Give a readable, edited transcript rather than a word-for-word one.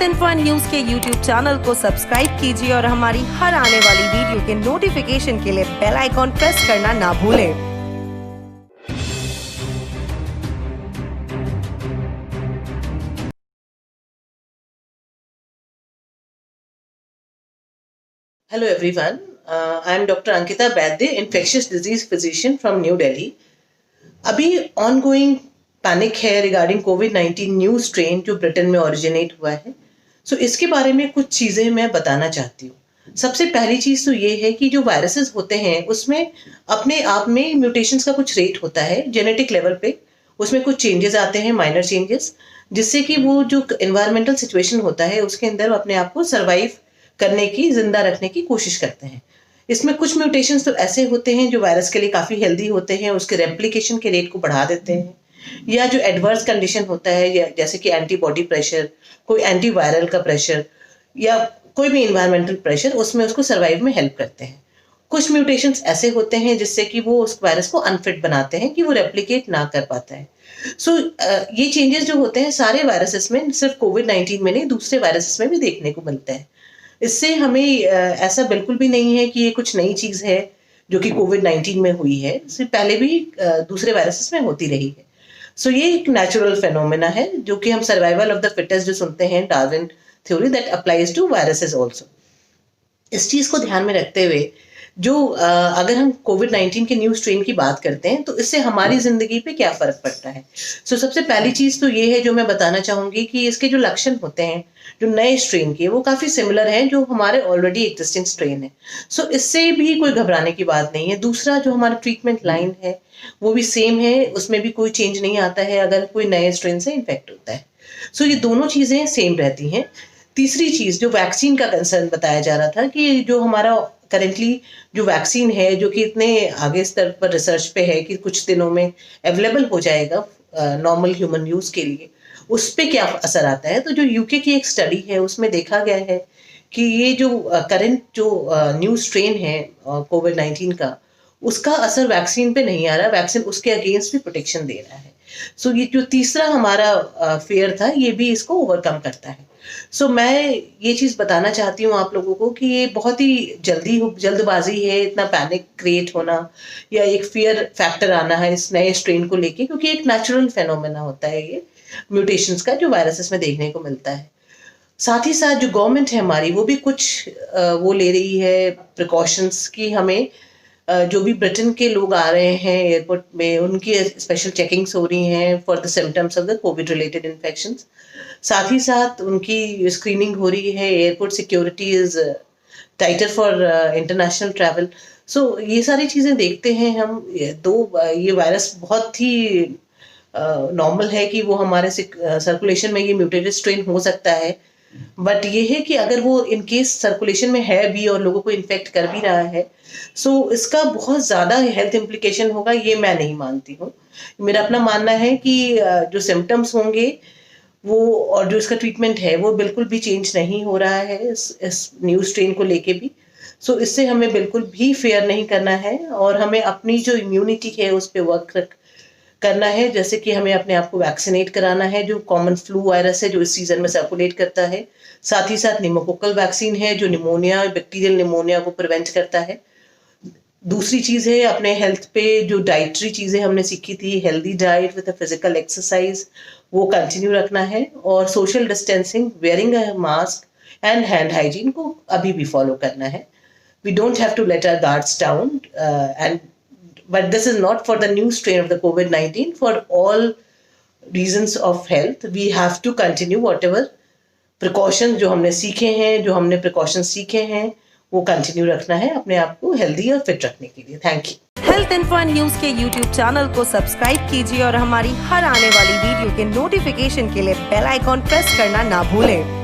Health info news के YouTube channel को subscribe कीजिए और हमारी हर आने वाली वीडियो के नोटिफिकेशन के लिए बेल आइकॉन प्रेस करना ना भूलें। Hello everyone, I am Dr. Ankita Baidya, infectious disease physician from New Delhi. अभी ongoing panic है regarding COVID-19 न्यू स्ट्रेन जो ब्रिटेन में ओरिजिनेट हुआ है। सो इसके बारे में कुछ चीज़ें मैं बताना चाहती हूँ। सबसे पहली चीज़ तो ये है कि जो वायरसेस होते हैं उसमें अपने आप में म्यूटेशंस का कुछ रेट होता है जेनेटिक लेवल पे, उसमें कुछ चेंजेस आते हैं, माइनर चेंजेस, जिससे कि वो जो एनवायरमेंटल सिचुएशन होता है उसके अंदर अपने आप को सर्वाइव करने की, जिंदा रखने की कोशिश करते हैं। इसमें कुछ म्यूटेशंस तो ऐसे होते हैं जो वायरस के लिए काफ़ी हेल्दी होते हैं, उसके रेप्लिकेशन के रेट को बढ़ा देते हैं, या जो एडवर्स कंडीशन होता है या जैसे कि एंटीबॉडी प्रेशर, कोई एंटीवायरल का प्रेशर या कोई भी इन्वायरमेंटल प्रेशर, उसमें उसको सर्वाइव में हेल्प करते हैं। कुछ म्यूटेशंस ऐसे होते हैं जिससे कि वो उस वायरस को अनफिट बनाते हैं कि वो रेप्लिकेट ना कर पाता है। सो ये चेंजेस जो होते हैं सारे वायरसेस में, सिर्फ कोविड-19 में नहीं, दूसरे वायरसेस में भी देखने को मिलते हैं। इससे हमें ऐसा बिल्कुल भी नहीं है कि ये कुछ नई चीज़ है जो कि कोविड-19 में हुई है, इससे पहले भी दूसरे वायरसेस में होती रही है। सो ये एक नेचुरल फेनोमेना है जो कि हम सर्वाइवल ऑफ द फिटेस्ट जो सुनते हैं, Darwin theory, that applies to viruses also. इस चीज़ को ध्यान में रखते हुए जो अगर हम कोविड-19 के न्यू स्ट्रेन की बात करते हैं तो इससे हमारी ज़िंदगी पे क्या फ़र्क पड़ता है। सो सबसे पहली चीज़ तो ये है जो मैं बताना चाहूँगी कि इसके जो लक्षण होते हैं जो नए स्ट्रेन के, वो काफ़ी सिमिलर हैं जो हमारे ऑलरेडी एग्जिस्टिंग स्ट्रेन है। सो इससे भी कोई घबराने की बात नहीं है। दूसरा जो हमारा ट्रीटमेंट लाइन है वो भी सेम है, उसमें भी कोई चेंज नहीं आता है अगर कोई नए स्ट्रेन से इन्फेक्ट होता है। सो ये दोनों चीज़ें सेम रहती हैं। तीसरी चीज़ जो वैक्सीन का कंसर्न बताया जा रहा था कि जो हमारा करेंटली जो वैक्सीन है जो कि इतने आगे स्तर पर रिसर्च पे है कि कुछ दिनों में अवेलेबल हो जाएगा नॉर्मल ह्यूमन यूज़ के लिए, उस पे क्या असर आता है। तो जो यूके की एक स्टडी है उसमें देखा गया है कि ये जो करंट जो न्यू स्ट्रेन है कोविड-19 का, उसका असर वैक्सीन पे नहीं आ रहा, वैक्सीन उसके अगेंस्ट भी प्रोटेक्शन दे रहा है। सो ये जो तीसरा हमारा फेयर था ये भी इसको ओवरकम करता है। सो मैं ये चीज़ बताना चाहती हूँ आप लोगों को कि ये बहुत ही जल्दबाजी है, इतना पैनिक क्रिएट होना या एक फियर फैक्टर आना है इस नए स्ट्रेन को लेके, क्योंकि एक नेचुरल फेनोमेना होता है ये म्यूटेशंस का जो वायरसेस में देखने को मिलता है। साथ ही साथ जो गवर्नमेंट है हमारी वो भी कुछ वो ले रही है प्रिकॉशंस कि हमें जो भी ब्रिटेन के लोग आ रहे हैं एयरपोर्ट में उनकी स्पेशल चेकिंग्स हो रही हैं for the symptoms of the COVID related infections. साथ ही साथ उनकी स्क्रीनिंग हो रही है, airport security is tighter for international travel. So ये सारी चीज़ें देखते हैं हम। ये वायरस बहुत ही नॉर्मल है कि वो हमारे सर्कुलेशन में ये म्यूटेटेड स्ट्रेन हो सकता है, बट ये है कि अगर वो इन केस सर्कुलेशन में है भी और लोगों को इन्फेक्ट कर भी रहा है, सो इसका बहुत ज़्यादा हेल्थ इम्प्लीकेशन होगा, ये मैं नहीं मानती हूँ। मेरा अपना मानना है कि जो सिम्टम्स होंगे वो और जो इसका ट्रीटमेंट है वो बिल्कुल भी चेंज नहीं हो रहा है इस न्यू स्ट्रेन को लेके भी। सो इससे हमें बिल्कुल भी फेयर नहीं करना है और हमें अपनी जो इम्यूनिटी है उस पर वर्क करना है। जैसे कि हमें अपने आप को वैक्सीनेट कराना है, जो कॉमन फ्लू वायरस है जो इस सीजन में सर्कुलेट करता है। साथ ही साथ निमोकोकल वैक्सीन है जो निमोनिया, बैक्टीरियल निमोनिया को प्रिवेंट करता है। दूसरी चीज़ है अपने हेल्थ पे जो डाइटरी चीज़ें हमने सीखी थी, healthy diet with physical exercise, वो कंटिन्यू रखना है, और social distancing, wearing a mask and hand hygiene को अभी भी फॉलो करना है। We don't have to let our guards down and but this is not for the new strain of the COVID-19. For all reasons of health, we have to continue whatever precautions जो हमने सीखे हैं, जो हमने precautions सीखे हैं, वो continue रखना है अपने आप को हेल्दी और फिट रखने के लिए। Thank you. Health info news के यूट्यूब चैनल को सब्सक्राइब कीजिए और हमारी हर आने वाली वीडियो के नोटिफिकेशन के लिए बेल आइकॉन प्रेस करना ना भूलें।